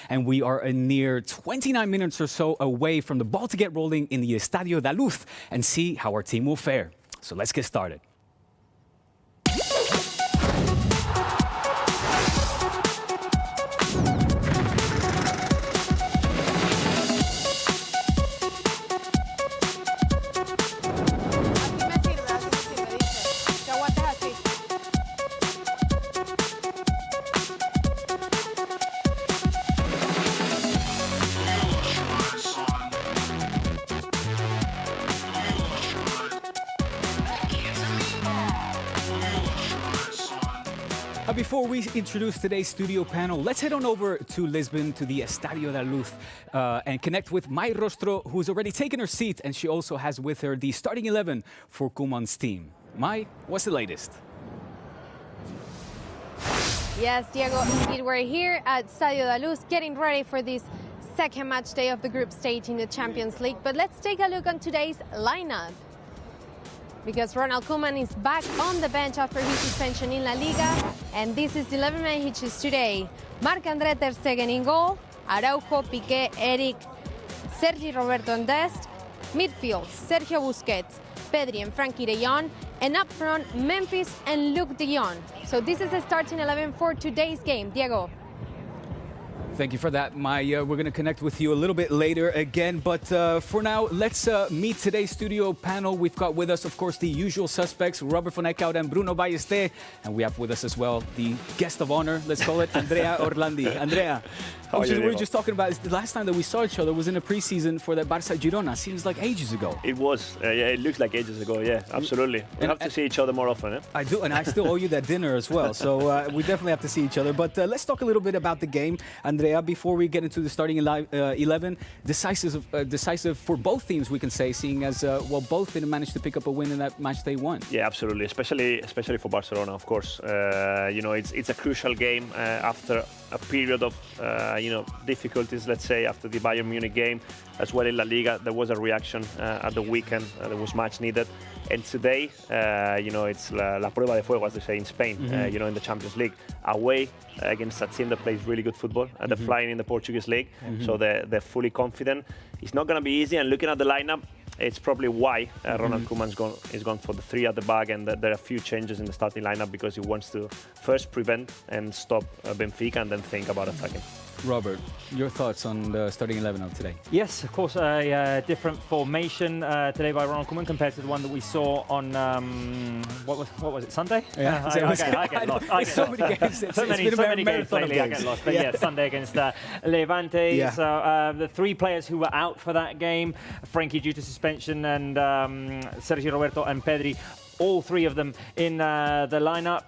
And we are a near 29 minutes or so away from the ball to get rolling in the Estadio da Luz and see how our team will fare. So let's get started. Before we introduce today's studio panel, let's head on over to Lisbon, to the Estadio da Luz, and connect with Mai Rostro, who's already taken her seat, and she also has with her the starting 11 for Koeman's team. Mai, what's the latest? Yes, Diego, indeed, we're here at Estadio da Luz getting ready for this second match day of the group stage in the Champions League. But let's take a look on today's lineup, because Ronald Koeman is back on the bench after his suspension in La Liga, and this is the 11-man he chose today. Marc-André ter Stegen in goal, Araujo, Piqué, Eric, Sergi Roberto and Dest, midfield, Sergio Busquets, Pedri and Frankie de Jong, and up front, Memphis and Luke de Jong. So this is the starting 11 for today's game. Diego. Thank you for that, Mai. We're going to connect with you a little bit later again. But for now, let's meet today's studio panel. We've got with us, of course, the usual suspects, Robert von Eckhout and Bruno Ballester. And we have with us as well the guest of honor, let's call it, Andrea Orlandi. Andrea, we were just talking about the last time that we saw each other was in a preseason for the Barça Girona. Seems like ages ago. It was. Yeah, it looks like ages ago. Yeah, absolutely. We have to see each other more often. Eh? I do, and I still owe you that dinner as well. So we definitely have to see each other. But let's talk a little bit about the game, Andrea. Before we get into the starting 11, decisive for both teams, we can say, seeing as well, both didn't manage to pick up a win in that match they won. Yeah, absolutely, especially for Barcelona, of course. You know, it's a crucial game after a period of difficulties. Let's say after the Bayern Munich game, as well in La Liga, there was a reaction at the weekend. There was much needed. And today, it's la prueba de fuego, as they say in Spain, in the Champions League. Away against a team that plays really good football, and they're flying in the Portuguese league, so they're fully confident. It's not going to be easy, and looking at the lineup, it's probably why Ronald Koeman's gone for the three at the back, and there are a few changes in the starting lineup because he wants to first prevent and stop Benfica and then think about attacking. Robert, your thoughts on the starting 11 of today? Yes, of course, a different formation today by Ronald Koeman compared to the one that we saw on, what was it, Sunday? Yeah, I get lost. So many games. So many games lately, I get lost. But yeah, Sunday against Levante. Yeah. So the three players who were out for that game, Frankie due to suspension, and Sergio Roberto and Pedri, all three of them in the lineup.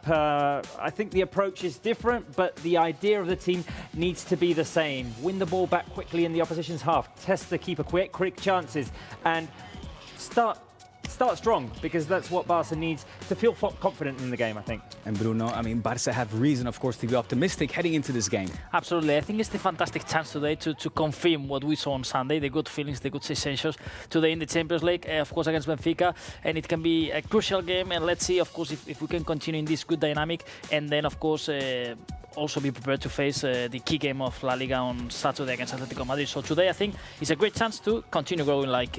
I think the approach is different, but the idea of the team needs to be the same. Win the ball back quickly in the opposition's half, test the keeper quick chances, and start strong, because that's what Barca needs to feel confident in the game, I think. And Bruno, I mean, Barca have reason, of course, to be optimistic heading into this game. Absolutely. I think it's the fantastic chance today to confirm what we saw on Sunday, the good feelings, the good sensations today in the Champions League, of course, against Benfica. And it can be a crucial game. And let's see, of course, if we can continue in this good dynamic. And then, of course, also be prepared to face the key game of La Liga on Saturday against Atletico Madrid. So today, I think, is a great chance to continue growing like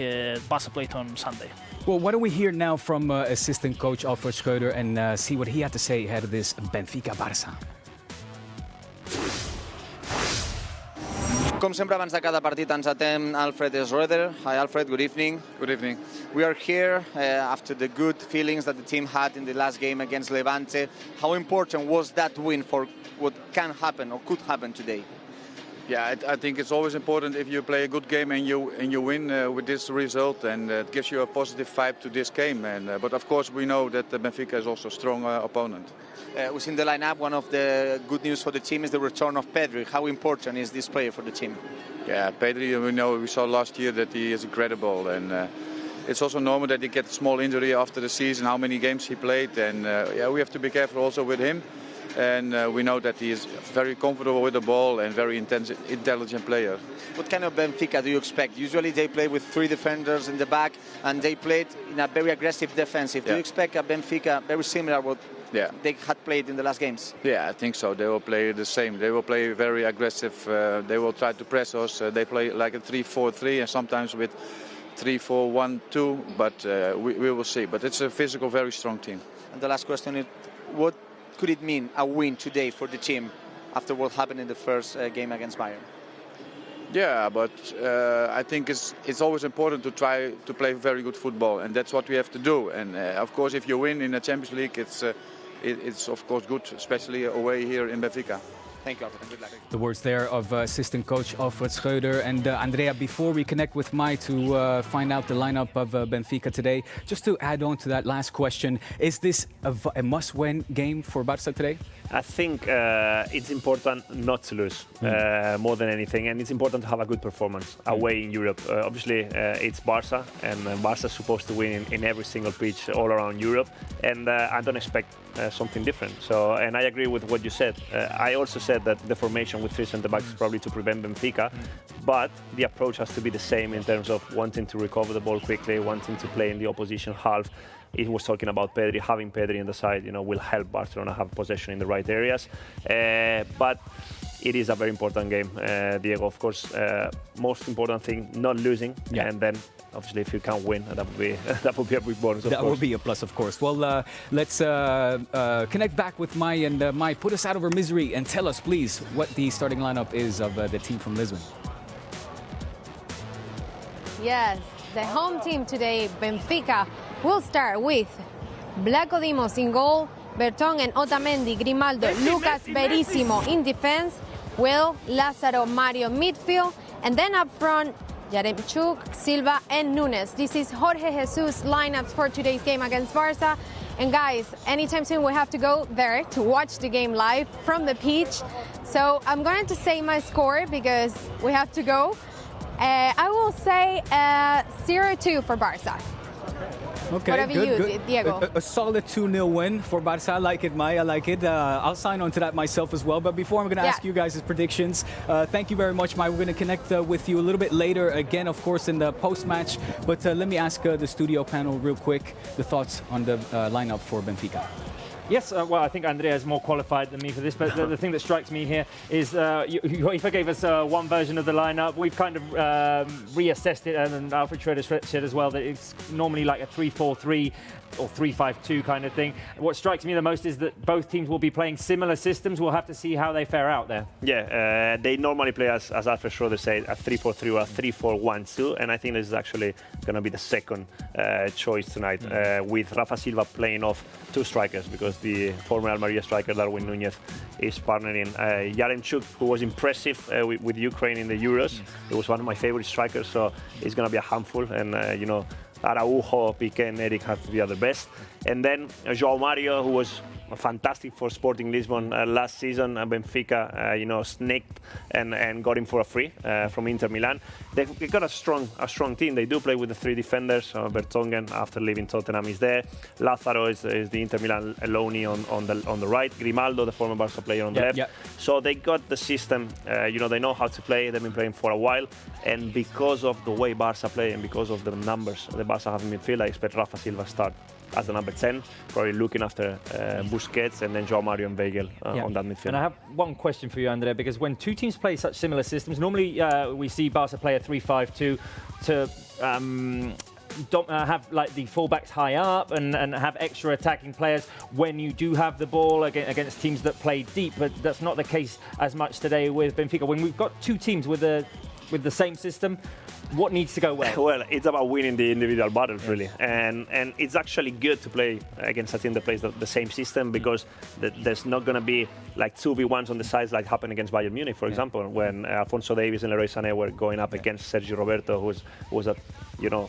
Barca played on Sunday. Well, why don't we hear now from assistant coach Alfred Schreuder and see what he had to say ahead of this Benfica-Barça. Com sempre, abans de cada partit ens atén Alfred Schreuder. Hi, Alfred. Good evening. Good evening. We are here after the good feelings that the team had in the last game against Levante. How important was that win for what can happen or could happen today? Yeah, I think it's always important if you play a good game and you win with this result, and it gives you a positive vibe to this game. But of course, we know that Benfica is also a strong opponent. We've seen the lineup. One of the good news for the team is the return of Pedro. How important is this player for the team? Yeah, Pedro, we saw last year that he is incredible, and it's also normal that he gets a small injury after the season, how many games he played, and we have to be careful also with him. And we know that he is very comfortable with the ball and very intelligent player. What kind of Benfica do you expect? Usually they play with three defenders in the back, and they played in a very aggressive defensive. Do you expect a Benfica very similar they had played in the last games? Yeah, I think so. They will play the same. They will play very aggressive. They will try to press us. They play like a 3-4-3 and sometimes with 3-4-1-2. But we will see. But it's a physical, very strong team. And the last question is, what could it mean, a win today for the team after what happened in the first game against Bayern? Yeah, but I think it's always important to try to play very good football, and that's what we have to do. And of course, if you win in the Champions League, it's of course good, especially away here in Benfica. Thank you, Alfred, and good luck. The words there of assistant coach Alfred Schreuder. And Andrea, before we connect with Mai to find out the lineup of Benfica today, just to add on to that last question, is this a must-win game for Barça today? I think it's important not to lose more than anything, and it's important to have a good performance away in Europe. Obviously, it's Barça, and Barça's supposed to win in every single pitch all around Europe, and I don't expect something different. So, and I agree with what you said. I also said that the formation with 3 centre-backs is probably to prevent Benfica, but the approach has to be the same in terms of wanting to recover the ball quickly, wanting to play in the opposition half. He was talking about Pedro. Having Pedro in the side, will help Barcelona have possession in the right areas. But it is a very important game, Diego. Of course, most important thing, not losing, and then obviously if you can't win, that would be a big bonus. That would be a plus, of course. Well, let's connect back with Mai, and Mai, put us out of our misery and tell us, please, what the starting lineup is of the team from Lisbon. Yes, the home team today, Benfica, will start with Blanco Dimos in goal, Vertonghen, Otamendi, Grimaldo, Lucas Verissimo in defense, Will, Lázaro, Mario midfield, and then up front, Yaremchuk, Silva, and Nunes. This is Jorge Jesus' lineups for today's game against Barça. And guys, anytime soon we have to go there to watch the game live from the pitch. So I'm going to say my score because we have to go. I will say 0-2 for Barça. Okay, what have you, Diego? A solid 2-0 win for Barça. I like it, Mai. I like it. I'll sign on to that myself as well. But before, I'm going to ask you guys' predictions. Thank you very much, Mai. We're going to connect with you a little bit later, again, of course, in the post-match. But let me ask the studio panel real quick the thoughts on the lineup for Benfica. Yes, well, I think Andrea is more qualified than me for this, but the thing that strikes me here is Uefa gave us one version of the lineup. We've kind of reassessed it, and Alfred Schreuder said as well that it's normally like a 3-4-3 or 3-5-2 kind of thing. What strikes me the most is that both teams will be playing similar systems. We'll have to see how they fare out there. Yeah, they normally play, as Alfred Schreuder said, a 3-4-3 or a 3-4-1-2, and I think this is actually going to be the second choice tonight, with Rafa Silva playing off 2 strikers, because the former Almeria striker Darwin Núñez is partnering Yaremchuk, who was impressive with Ukraine in the Euros. He was one of my favorite strikers, so it's going to be a handful, and Araujo, Piqué, and Eric have to be at the best. And then João Mario, who was fantastic for Sporting Lisbon last season. Benfica, snaked and got him for a free from Inter Milan. They've got a strong team. They do play with the 3 defenders. Vertonghen, after leaving Tottenham, is there. Lázaro is the Inter Milan Eloni on the right. Grimaldo, the former Barca player, on the left. So they got the system. They know how to play. They've been playing for a while. And because of the way Barca play and because of the numbers the Barca have in midfield, I expect Rafa Silva start as the number 10, probably looking after Busquets, and then João Mario and Weigl on that midfield. And I have one question for you, Andrea, because when 2 teams play such similar systems, normally we see Barca play a 3-5-2 to have like the fullbacks high up and have extra attacking players when you do have the ball against teams that play deep, but that's not the case as much today with Benfica. When we've got 2 teams with the same system, what needs to go well? Well, it's about winning the individual battles, really. And it's actually good to play against a team that plays the same system, because there's not going to be like 2v1s on the sides like happened against Bayern Munich, for example, when Alphonso Davies and Leroy Sané were going up against Sergio Roberto, who was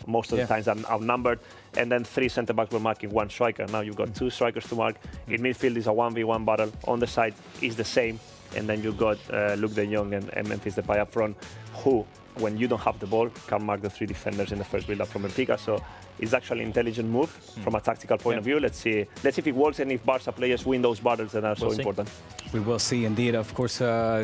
most of the times outnumbered, and then 3 centre-backs were marking 1 striker. Now you've got 2 strikers to mark. In midfield is a 1v1 battle. On the side is the same. And then you've got Luke de Jong and Memphis Depay up front. who, when you don't have the ball, can mark the 3 defenders in the first build-up from Benfica. So it's actually an intelligent move from a tactical point of view. Let's see if it works and if Barça players win those battles that are so important. We will see indeed. Of course,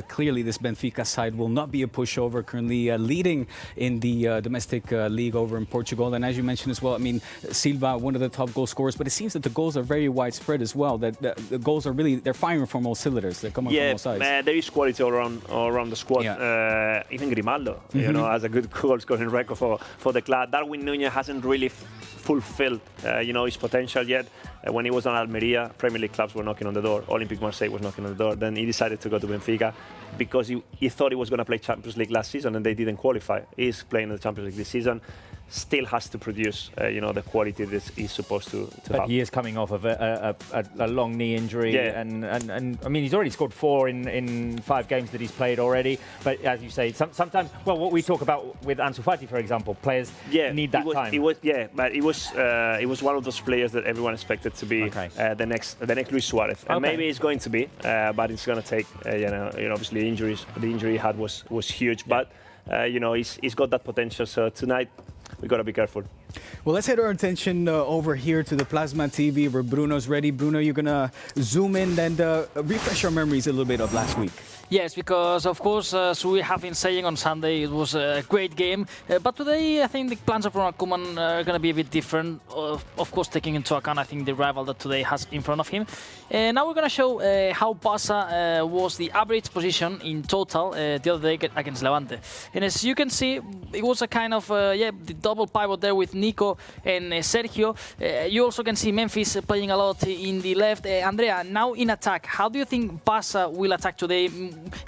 clearly this Benfica side will not be a pushover, currently leading in the domestic league over in Portugal. And as you mentioned as well, I mean, Silva, one of the top goal scorers, but it seems that the goals are very widespread as well, that the goals are really, they're firing from all cylinders. They're coming from all sides. Yeah, there is quality all around the squad. Yeah. Even Grimaldo, you know, has a good goal scoring record for the club. Darwin Núñez hasn't really fulfilled, his potential yet. When he was on Almeria, Premier League clubs were knocking on the door. Olympique Marseille was knocking on the door. Then he decided to go to Benfica because he thought he was going to play Champions League last season and they didn't qualify. He's playing the Champions League this season. Still has to produce, the quality that he's supposed to have. But he is coming off of a long knee injury, and I mean he's already scored 4 in 5 games that he's played already. But as you say, sometimes, well, what we talk about with Ansu Fati, for example, players need that time. But it was one of those players that everyone expected to be the next Luis Suarez, and maybe it's going to be, but it's going to take, obviously injuries. The injury he had was huge, but he's got that potential. So tonight, we got to be careful. Well, let's head our attention over here to the Plasma TV where Bruno's ready. Bruno, you're going to zoom in and refresh our memories a little bit of last week. Yes, because of course, as we have been saying on Sunday, it was a great game. But today, I think the plans of Ronald Koeman are going to be a bit different. Of course, taking into account, I think, the rival that today has in front of him. Now we're going to show how Barça was the average position in total the other day against Levante. And as you can see, it was a kind of, the double pivot there with Nico and Sergio. You also can see Memphis playing a lot in the left. Andrea, now in attack, how do you think Barça will attack today?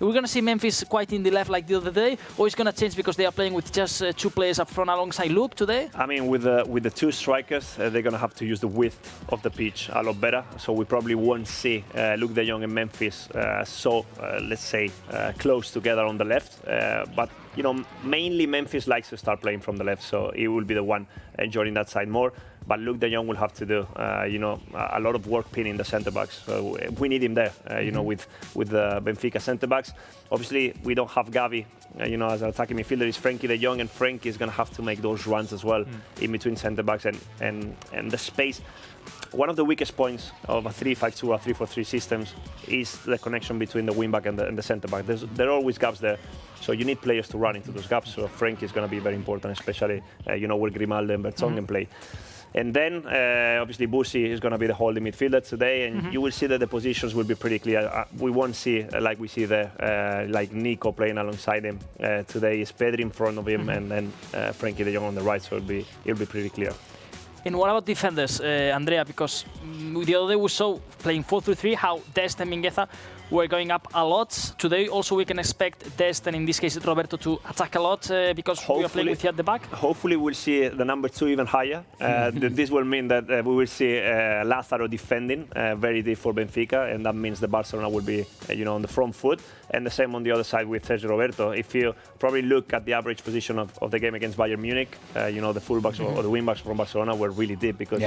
We're going to see Memphis quite in the left like the other day, or it's going to change because they are playing with just 2 players up front alongside Luke today? I mean, with the 2 strikers, they're going to have to use the width of the pitch a lot better. So we probably won't see Luke de Jong and Memphis let's say, close together on the left. But mainly Memphis likes to start playing from the left, so he will be the one enjoying that side more. But Luke de Jong will have to do, a lot of work pinning the centre-backs. So we need him there, with the Benfica centre-backs. Obviously, we don't have Gavi, as an attacking midfielder. It's Frenkie de Jong, and Frenkie is going to have to make those runs as well in between centre-backs and the space. One of the weakest points of a 3-5-2 or 3-4-3 systems is the connection between the wing-back and the centre-back. There are always gaps there. So you need players to run into those gaps. So Frenkie is going to be very important, especially, where Grimaldo and Vertonghen play. And then, obviously, Busi is going to be the holding midfielder today, and you will see that the positions will be pretty clear. We won't see, like we see there, like Nico playing alongside him. Today is Pedro in front of him, and then Frenkie de Jong on the right, so it'll be pretty clear. And what about defenders, Andrea? Because the other day we saw playing 4-3-3 how Dest and Mingueza were going up a lot. Today also we can expect Dest and in this case Roberto to attack a lot because we are playing with you at the back. Hopefully we'll see the number 2 even higher. This will mean that we will see Lázaro defending very deep for Benfica, and that means the Barcelona will be on the front foot. And the same on the other side with Sergio Roberto. If you probably look at the average position of the game against Bayern Munich, the fullbacks or the wingbacks from Barcelona were really deep because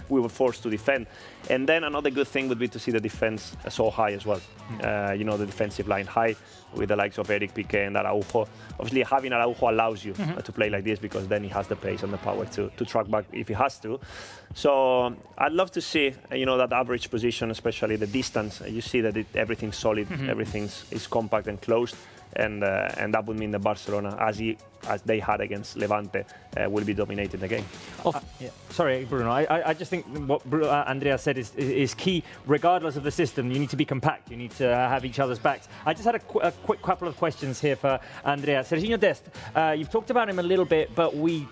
we were forced to defend. And then another good thing would be to see the defense so high as well. The defensive line high with the likes of Eric Piqué and Araujo. Obviously, having Araujo allows you to play like this because then he has the pace and the power to track back if he has to. So I'd love to see, that average position, especially the distance. You see that everything's solid, everything is compact and closed. And that would mean that Barcelona, as they had against Levante, will be dominating the game. Sorry, Bruno. I just think what Andrea said is key. Regardless of the system, you need to be compact. You need to have each other's backs. I just had a quick couple of questions here for Andrea. Serginho Dest, you've talked about him a little bit, but we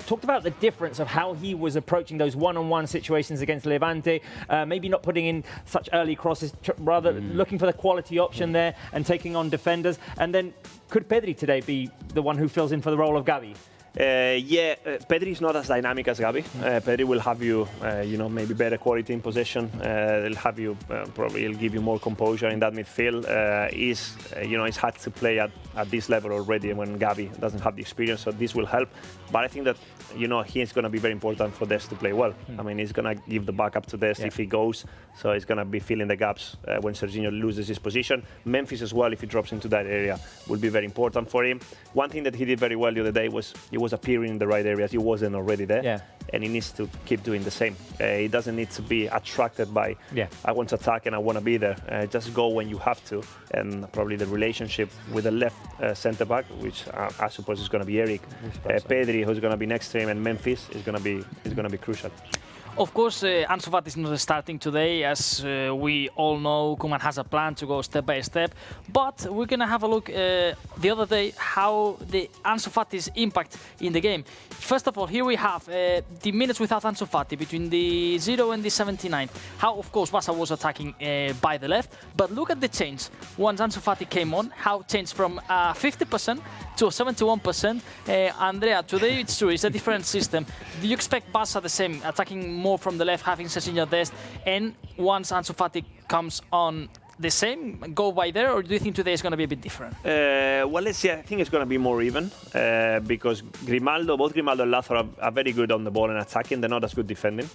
talked about the difference of how he was approaching those one-on-one situations against Levante, maybe not putting in such early crosses, rather looking for the quality option there and taking on defenders. And then could Pedri today be the one who fills in for the role of Gavi? Pedri is not as dynamic as Gavi. Pedri will have you, maybe better quality in possession. They'll have you, probably he'll give you more composure in that midfield. He's had to play at this level already when Gavi doesn't have the experience, so this will help. But I think that, he's going to be very important for Dest to play well. I mean, he's going to give the backup to Dest if he goes, so he's going to be filling the gaps when Serginho loses his position. Memphis as well, if he drops into that area, will be very important for him. One thing that he did very well the other day was he was appearing in the right areas. He wasn't already there, and he needs to keep doing the same. He doesn't need to be attracted by, I want to attack and I want to be there. Just go when you have to, and probably the relationship with the left centre-back, which I suppose is going to be Eric, Pedri, who's going to be next to him, and Memphis is going to be crucial. Of course, Ansu Fati is not starting today. As we all know, Koeman has a plan to go step by step. But we're going to have a look the other day how the Ansu Fati's impact in the game. First of all, here we have the minutes without Ansu Fati between the 0 and the 79. How, of course, Barça was attacking by the left. But look at the change. Once Ansu Fati came on, how it changed from 50% to 71%. Andrea, today it's true, it's a different system. Do you expect Barça the same, attacking more from the left, having Serginho Dest, and once Ansu Fati comes on, the same, go by there, or do you think today is going to be a bit different? Well, let's see. I think it's going to be more even because both Grimaldo and Lázaro are very good on the ball and attacking. They're not as good defending,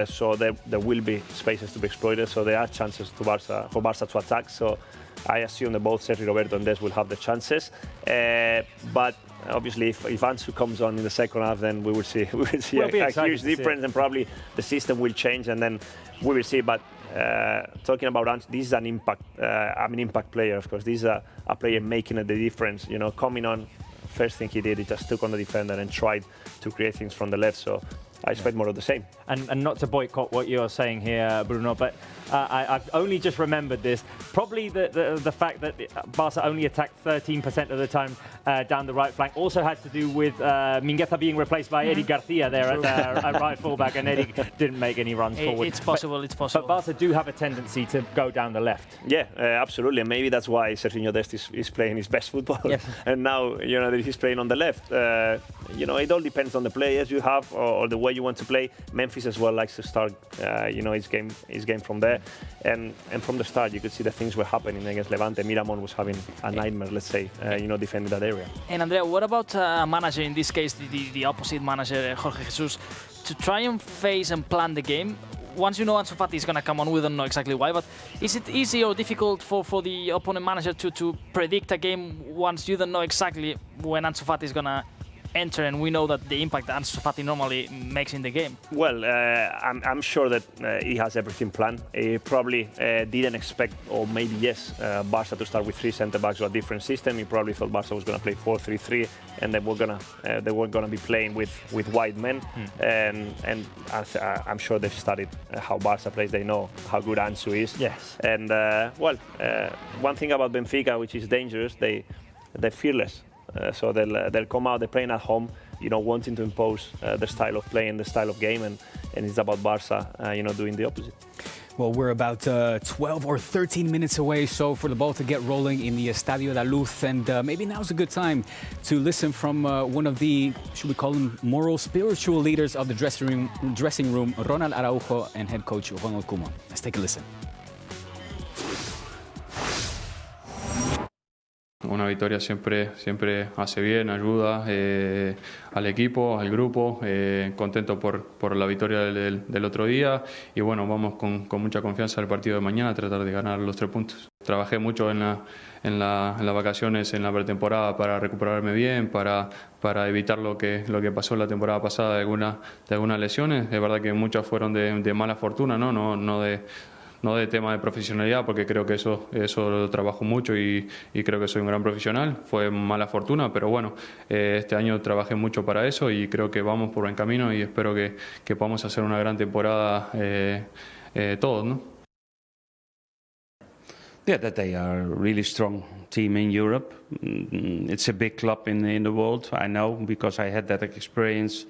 so there will be spaces to be exploited. So there are chances for Barça to attack. So I assume that both Sergio Roberto and Des will have the chances. But obviously, if Ansu comes on in the second half, then we will see a huge difference, and probably the system will change, and then we will see. But talking about Ansu, this is an impact player, of course. This is a player making the difference. Coming on, first thing he did, he just took on the defender and tried to create things from the left. So I expect more of the same. And not to boycott what you're saying here, Bruno, but I've only just remembered this. Probably the fact that Barca only attacked 13% of the time down the right flank also had to do with Mingueza being replaced by Eric Garcia there at right fullback, and Eric didn't make any runs forward. It's possible. But Barca do have a tendency to go down the left. Yeah, absolutely. And maybe that's why Serginho Dest is playing his best football. Yes. And now, that he's playing on the left. It all depends on the players you have or the way you want to play. Memphis as well likes to start, his game from there. And from the start, you could see the things were happening against Levante. Miramon was having a nightmare, let's say, defending that area. And Andrea, what about a manager, in this case, the opposite manager, Jorge Jesus, to try and face and plan the game? Once you know Ansu Fati is going to come on, we don't know exactly why, but is it easy or difficult for the opponent manager to predict a game once you don't know exactly when Ansu Fati is going to enter, and we know that the impact that Ansu Fati normally makes in the game? Well, I'm sure that he has everything planned. He probably didn't expect, or maybe yes, Barca to start with 3 centre-backs or a different system. He probably thought Barca was going to play 4-3-3, and they were gonna be playing with wide men. And I'm sure they've studied how Barca plays. They know how good Ansu is. Yes. And one thing about Benfica, which is dangerous, they're fearless. So they'll come out, they're playing at home, wanting to impose the style of play and the style of game, and it's about Barca, doing the opposite. Well, we're about 12 or 13 minutes away, so for the ball to get rolling in the Estadio da Luz, and maybe now's a good time to listen from one of the, should we call him, moral, spiritual leaders of the dressing room, Ronald Araujo, and head coach Ronald Koeman. Let's take a listen. Una victoria siempre hace bien, ayuda al equipo, al grupo, contento por la victoria del otro día, y bueno, vamos con mucha confianza al partido de mañana a tratar de ganar los 3 puntos. Trabajé mucho en las vacaciones, en la pretemporada, para recuperarme bien, para evitar lo que pasó la temporada pasada de algunas lesiones. Es verdad que muchas fueron de mala fortuna, no de tema de profesionalidad, porque creo que eso lo trabajo mucho y creo que soy un gran profesional. Fue mala fortuna, pero bueno, este año trabajé mucho para eso y creo que vamos por buen camino, y espero que podamos hacer una gran temporada todos, ¿no? Yeah, that they are a really strong team in Europe. It's a big club in the world, I know, because I had that experience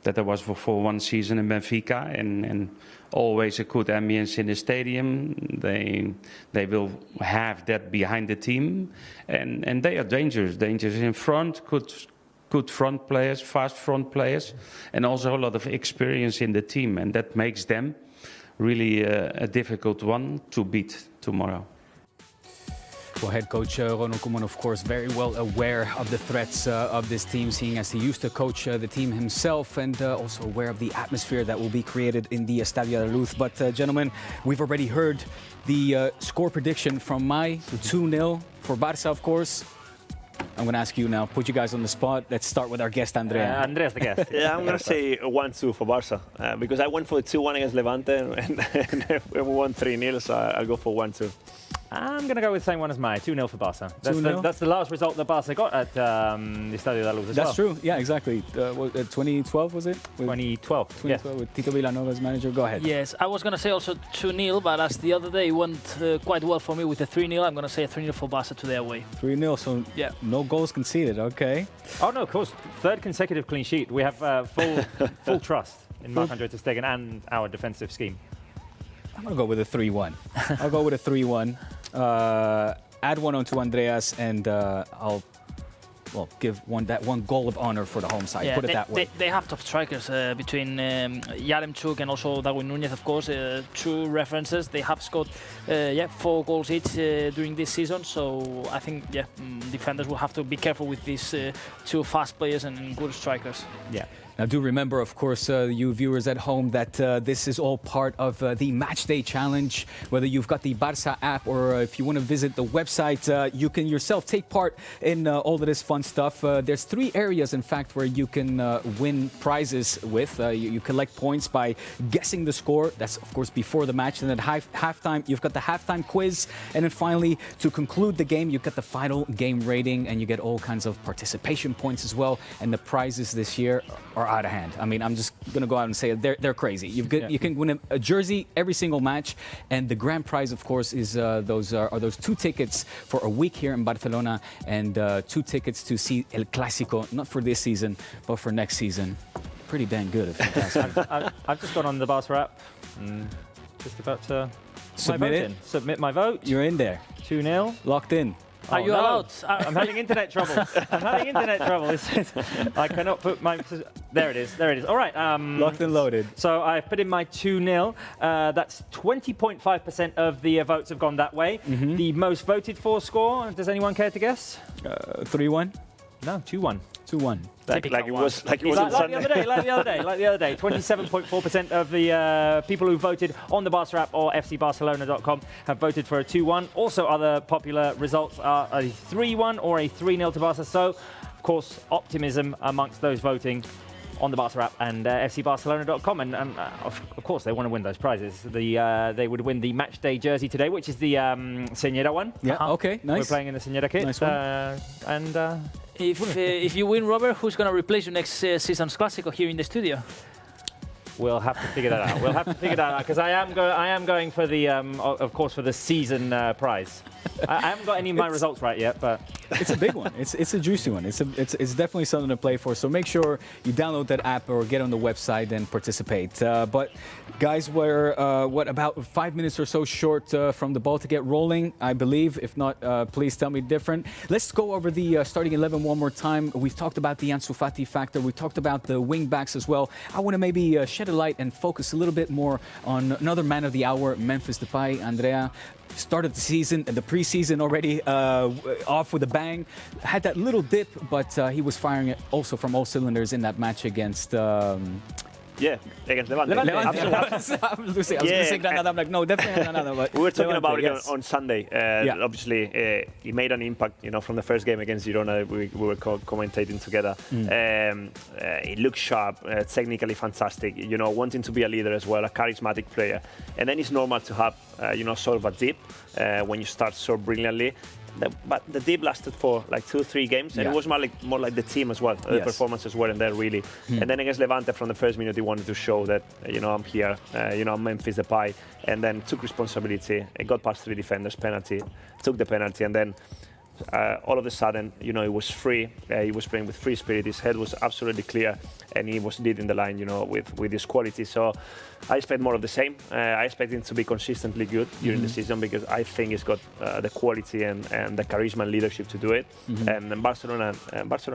that I was for 1 season in Benfica, and always a good ambience in the stadium. They will have that behind the team, and they are dangerous in front, could good front players, fast front players, and also a lot of experience in the team, and that makes them really a difficult one to beat tomorrow. Well, head coach Ronald Koeman, of course, very well aware of the threats of this team, seeing as he used to coach the team himself, and also aware of the atmosphere that will be created in the Estadio de la Luz. But, gentlemen, we've already heard the score prediction from Mai, 2-0 for Barça, of course. I'm going to ask you now, put you guys on the spot. Let's start with our guest, Andrea. Andrea's the guest. Yeah, I'm going to say 1-2 for Barça, because I went for the 2-1 against Levante, and we won 3-0, so I'll go for 1-2. I'm going to go with the same one as Mai, 2-0 for Barça. That's the last result that Barça got at the Estadio de la Luz as That's true, yeah, exactly. 2012, was it? 2012, 2012 yes. with Tito Villanova as manager. Go ahead. Yes, I was going to say also 2-0, but as the other day went quite well for me with the 3-0, I'm going to say 3-0 for Barça today away. 3-0, so yeah, no goals conceded, okay. Oh, no, of course. Third consecutive clean sheet. We have full trust in Marc-Andre ter Stegen and our defensive scheme. I'm going to go with a 3-1. I'll go with a 3-1. Add one on to Andreas, and I'll give that one goal of honor for the home side. Yeah, put it that way. They have top strikers between Yaremchuk and also Darwin Núñez, of course. Two references. They have scored 4 goals each during this season. So I think defenders will have to be careful with these two fast players and good strikers. Yeah. Now, do remember, of course, you viewers at home, that this is all part of the Matchday Challenge. Whether you've got the Barça app or if you want to visit the website, you can yourself take part in all of this fun stuff. There's 3 areas, in fact, where you can win prizes with. You collect points by guessing the score. That's, of course, before the match. And at halftime, you've got the halftime quiz. And then finally, to conclude the game, you've got the final game rating, and you get all kinds of participation points as well. And the prizes this year are out of hand. I mean, I'm just going to go out and say it. They're crazy. You can win a jersey every single match, and the grand prize, of course, is those 2 tickets for a week here in Barcelona, and 2 tickets to see El Clásico, not for this season, but for next season. Pretty dang good, if you ask me. I've just gone on the Barça app and just about to submit my vote. You're in there. 2-0. Locked in. Are you allowed? I'm having internet trouble. I cannot put my... There it is. All right. Locked and loaded. So I've put in my 2-0. That's 20.5% of the votes have gone that way. Mm-hmm. The most voted for score, does anyone care to guess? 3-1? No, 2-1. 2-1. Like it was on Sunday. Like the other day. 27.4% of the people who voted on the Barça app or fcbarcelona.com have voted for a 2-1. Also, other popular results are a 3-1 or a 3-0 to Barça. So, of course, optimism amongst those voting on the Barça app and fcbarcelona.com, and of course they want to win those prizes. They would win the Matchday jersey today, which is the Señera one. Yeah, okay, nice. We're playing in the Señera kit. Nice one. If you win, Robert, who's going to replace you next season's Clásico here in the studio? We'll have to figure that out. Because I am going for the, of course, for the season prize. I haven't got any of my results right yet, but it's a big one. It's a juicy one. It's definitely something to play for. So make sure you download that app or get on the website and participate. But guys, we're about 5 minutes or so short from the ball to get rolling, I believe. If not, please tell me different. Let's go over the starting 11 one more time. We've talked about the Ansu Fati factor. We talked about the wing backs as well. I want to maybe shed a light and focus a little bit more on another man of the hour, Memphis Depay. Andrea started the season, the preseason already off with a bang. Had that little dip, but he was firing it also from all cylinders in that match against... against Levante. I was going to say Granada. I'm like, no, definitely Granada. But we were talking Levante, about it on Sunday. Obviously, he made an impact, from the first game against Girona. We were commentating together. He looked sharp, technically fantastic, wanting to be a leader as well, a charismatic player. And then it's normal to have, sort of a dip when you start so brilliantly. But the dip lasted for like 2-3 games, and it was more like the team as well. The performances weren't there really. And then against Levante, from the first minute, he wanted to show that I'm here. I'm Memphis Depay, and then took responsibility. It got past 3 defenders, took the penalty, and then all of a sudden, you know, he was free. He was playing with free spirit. His head was absolutely clear, and he was leading the line, you know, with his quality. So I expect more of the same. I expect him to be consistently good during the season, because I think he's got the quality and the charisma and leadership to do it. And Barcelona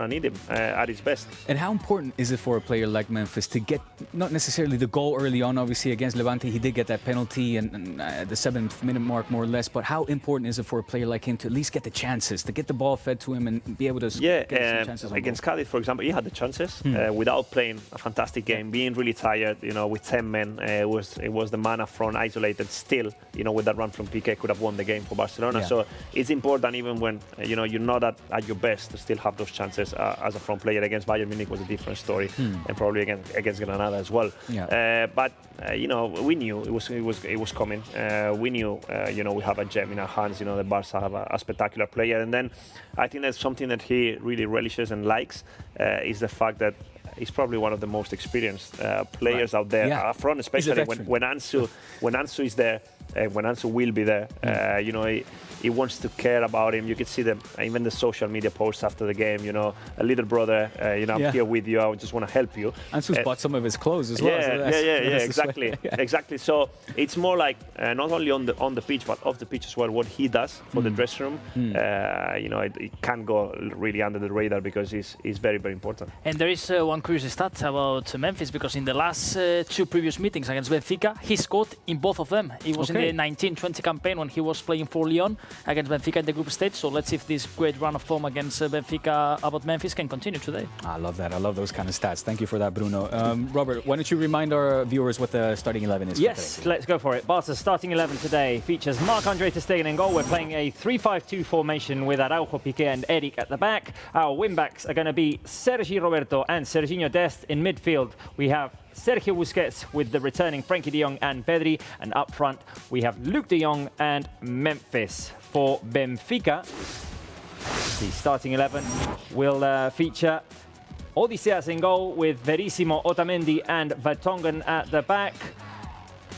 need him at his best. And how important is it for a player like Memphis to get not necessarily the goal early on? Obviously, against Levante, he did get that penalty and at the 7th minute mark, more or less. But how important is it for a player like him to at least get the chances, to get the ball fed to him and be able to get some chances? Against Cádiz, for example, he had the chances without playing a fantastic game, being really tired. You know, with 10 men, it was the man up front, isolated. Still, you know, with that run from Piqué, could have won the game for Barcelona. Yeah. So it's important, even when you know you're not at your best, to still have those chances as a front player. Against Bayern Munich was a different story, and probably against Granada as well. Yeah. But you know, we knew it was coming. We knew, you know, we have a gem in our hands. You know, the Barca have a spectacular player, and then I think that's something that he really relishes and likes, is the fact that he's probably one of the most experienced players out there, up front, especially when Ansu is there, when Ansu will be there. You know, he wants to care about him. You could see even the social media posts after the game. You know, a little brother, you know, I'm here with you. I just want to help you. Ansu's bought some of his clothes as well. Exactly, exactly. So it's more like not only on the pitch, but off the pitch as well. What he does for the dressing room, you know, it can go really under the radar, because he's very, very important. And there is one curious stat about Memphis, because in the last 2 previous meetings against Benfica, he scored in both of them. It was in the 19-20 campaign when he was playing for Lyon against Benfica in the group stage. So let's see if this great run of form against Benfica about Memphis can continue today. I love that. I love those kind of stats. Thank you for that, Bruno. Robert, why don't you remind our viewers what the starting 11 is? Yes, let's go for it. Barca's starting 11 today features Marc-Andre ter Stegen in goal. We're playing a 3-5-2 formation with Araujo, Piqué and Eric at the back. Our wing-backs are going to be Sergi Roberto and Serginho Dest. In midfield, we have Sergio Busquets with the returning Frenkie de Jong and Pedri. And up front, we have Luc de Jong and Memphis. For Benfica, the starting 11 will feature Odysseas in goal with Verissimo, Otamendi and Vertonghen at the back.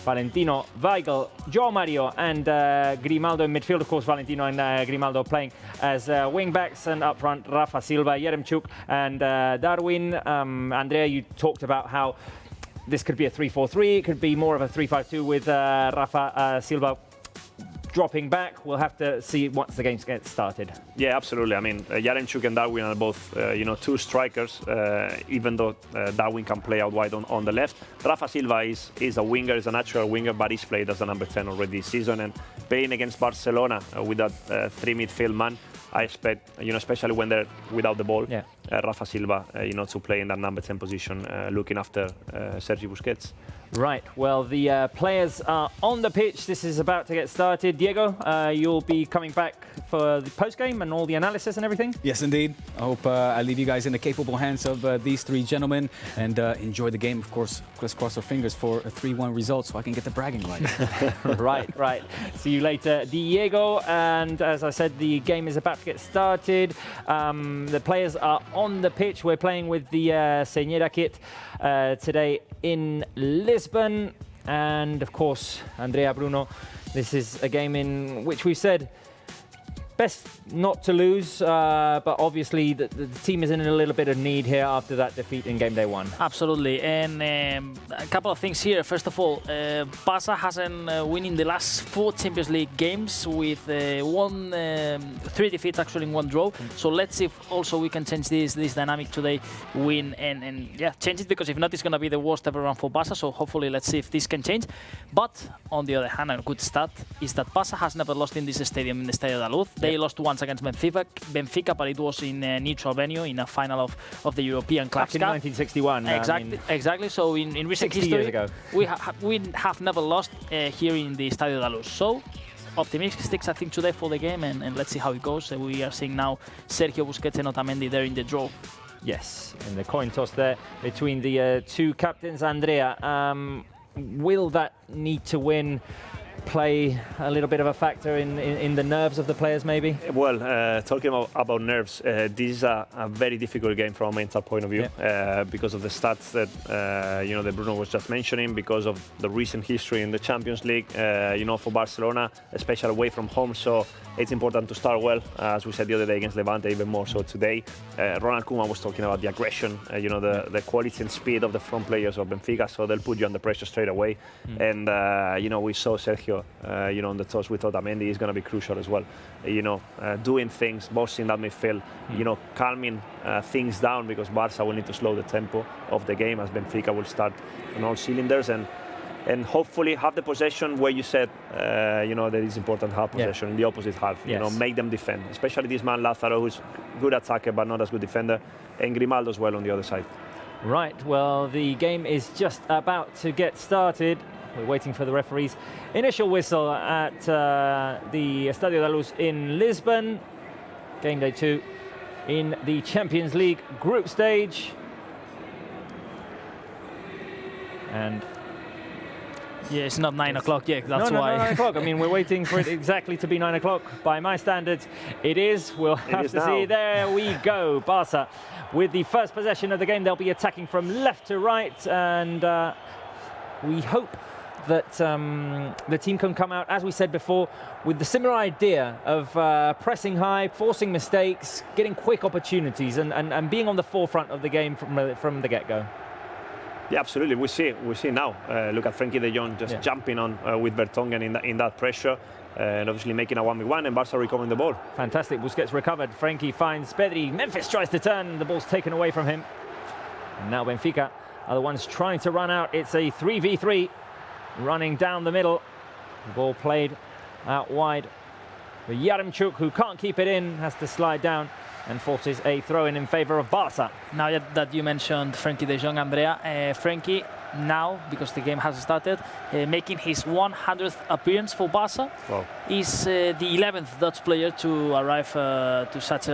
Valentino, Weigl, João Mario and Grimaldo in midfield. Of course, Valentino and Grimaldo playing as wing-backs, and up front, Rafa Silva, Yaremchuk and Darwin. Andrea, you talked about how this could be a 3-4-3. It could be more of a 3-5-2 with Rafa Silva dropping back. We'll have to see once the game gets started. Yeah, absolutely. I mean, Yaremchuk and Darwin are both, you know, 2 strikers, even though Darwin can play out wide on the left. Rafa Silva is a winger, is a natural winger, but he's played as a number 10 already this season. And playing against Barcelona with that 3 midfield man, I expect, you know, especially when they're without the ball, Rafa Silva, you know, to play in that number 10 position, looking after Sergi Busquets. Right, well, the players are on the pitch. This is about to get started. Diego, you'll be coming back for the post-game and all the analysis and everything? Yes, indeed. I hope I leave you guys in the capable hands of these 3 gentlemen, and enjoy the game. Of course, let's cross our fingers for a 3-1 result so I can get the bragging rights. Right. See you later, Diego. And as I said, the game is about to get started. The players are on the pitch. We're playing with the Señera kit today in Lisbon. And of course, Andrea, Bruno, this is a game in which we said best not to lose, but obviously the team is in a little bit of need here after that defeat in game day 1. Absolutely, and a couple of things here. First of all, Barça hasn't won in the last 4 Champions League games with 3 defeats actually in 1 draw. So let's see if also we can change this dynamic today, win and change it, because if not, it's going to be the worst ever run for Barça. So hopefully, let's see if this can change. But on the other hand, a good stat is that Barça has never lost in this stadium, in the Estadio da Luz. They lost once against Benfica, but it was in a neutral venue in a final of the European Club Cup. In 1961. Exactly. So in recent history, we have never lost here in the Estadio da Luz. So optimistic, I think, today for the game, and let's see how it goes. We are seeing now Sergio Busquets and Otamendi there in the draw. Yes, and the coin toss there between the 2 captains. Andrea, will that need to win play a little bit of a factor in the nerves of the players, maybe? Well, talking about nerves, this is a very difficult game from a mental point of view, because of the stats that that Bruno was just mentioning, because of the recent history in the Champions League, for Barcelona, especially away from home. So it's important to start well, as we said the other day against Levante, even more so today. Ronald Koeman was talking about the aggression, the quality and speed of the front players of Benfica, so they'll put you under pressure straight away. And we saw Sergio, on the toss. We thought Amendi is going to be crucial as well. Doing things, bossing that midfield, calming things down, because Barça will need to slow the tempo of the game as Benfica will start on all cylinders, and hopefully have the possession where you said, that it's important to have possession in the opposite half. Make them defend, especially this man Lázaro, who's good attacker but not as good defender, and Grimaldo as well on the other side. Right, well, the game is just about to get started. We're waiting for the referee's initial whistle at the Estadio da Luz in Lisbon. Game day 2 in the Champions League group stage. And yeah, it's not 9 o'clock yet, that's no, why. No, 9 o'clock. I mean, we're waiting for it exactly to be 9 o'clock. By my standards, it is. We'll have to see. There we go. Barça with the first possession of the game. They'll be attacking from left to right, and we hope that the team can come out, as we said before, with the similar idea of pressing high, forcing mistakes, getting quick opportunities, and being on the forefront of the game from the get-go. Yeah, absolutely. We see now. Look at Frenkie de Jong just jumping on with Vertonghen in that pressure, and obviously making a 1v1, and Barça recovering the ball. Fantastic. Busquets recovered. Frenkie finds Pedri. Memphis tries to turn. The ball's taken away from him. And now Benfica are the ones trying to run out. It's a 3v3 running down the middle. The ball played out wide. But Yaremchuk, who can't keep it in, has to slide down and forces a throw-in in favour of Barça. Now that you mentioned Frenkie de Jong, Andrea, Frenkie now, because the game has started, making his 100th appearance for Barça. Wow. Is the 11th Dutch player to arrive to such a